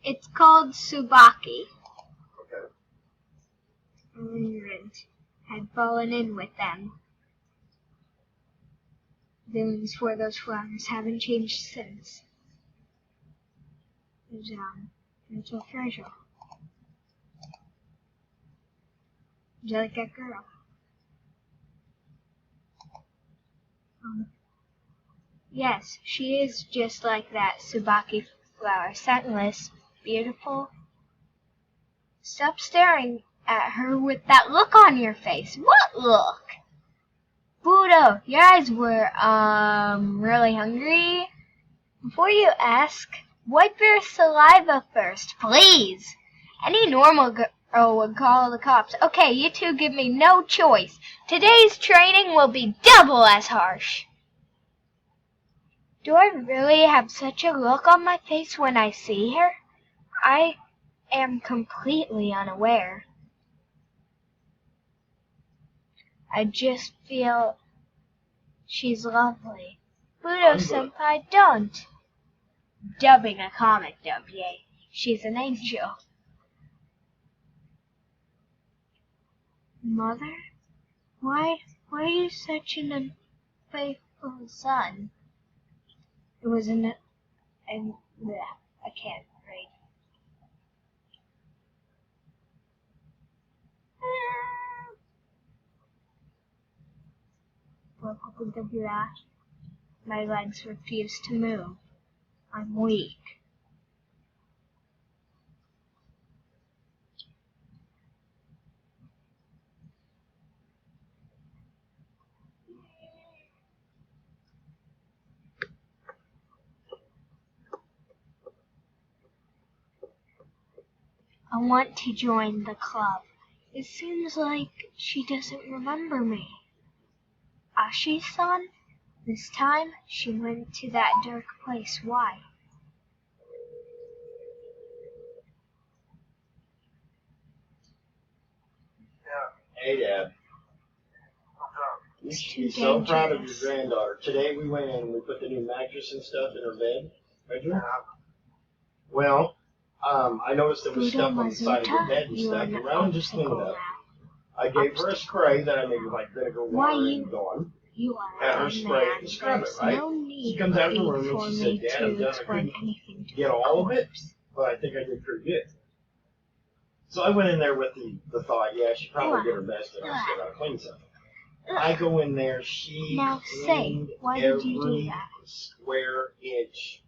It's called Tsubaki. Okay. And had fallen in with them. Feelings for those flowers haven't changed since. It's a treasure. Just like a girl. Yes, she is just like that Tsubaki flower. Scentless, beautiful. Stop staring at her with that look on your face. What look? Budo, your eyes were, really hungry? Before you ask, wipe your saliva first, please. Any normal girl would call the cops. Okay, you two give me no choice. Today's training will be double as harsh. Do I really have such a look on my face when I see her? I am completely unaware. I just feel she's lovely. Budo-senpai, don't. Dubbing a comic dub, yay. She's an angel. Mother? Why are you such an unfaithful son? It was I can't read. My legs refuse to move. I'm weak. I want to join the club. It seems like she doesn't remember me. Ashi-san? This time, she went to that dark place. Why? Hey, Dad. You should be so proud of your granddaughter. Today we went in and we put the new mattress and stuff in her bed. Right here? Well, I noticed there was stuff on the side of the bed and stuff. And rather than just clean it up, I gave her a spray that I made with like vinegar, water, and gone. Had her spray it and scrub it, right? She comes out of the room and she said, Dad, I'm done. I couldn't get all of it, but I think I did pretty good. So I went in there with the thought, yeah, she probably did her best and I still gotta clean something. I go in there, she cleaned every square inch.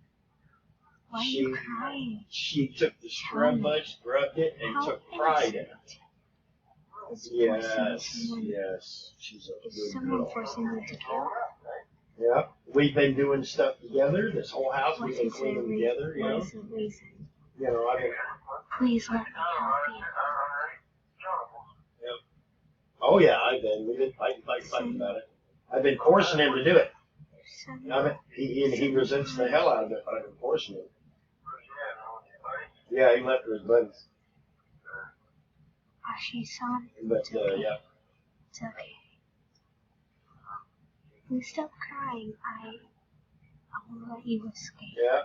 Why are you crying? She took the scrub brush, scrubbed it, and took pride in it. Yes. She's a good girl. Is someone forcing you to kill? Yeah. We've been doing stuff together. This whole house we've been cleaning together, you know. What is the reason? You know, I mean. Please let me help you. Yep. Oh yeah, we've been fighting about it. I've been forcing him to do it. I mean, he resents the hell out of it, but I've been forcing him. Yeah, he left with his buddies. Ashi-san, But, it's okay. yeah. It's okay. Please stop crying. I will let you escape. Yeah.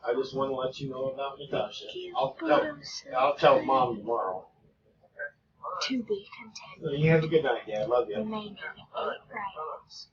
I just want to let you know about Natasha. I'll tell Mom tomorrow. To be content. You have a good night, Dad. Love you. Remaining 8 rivals.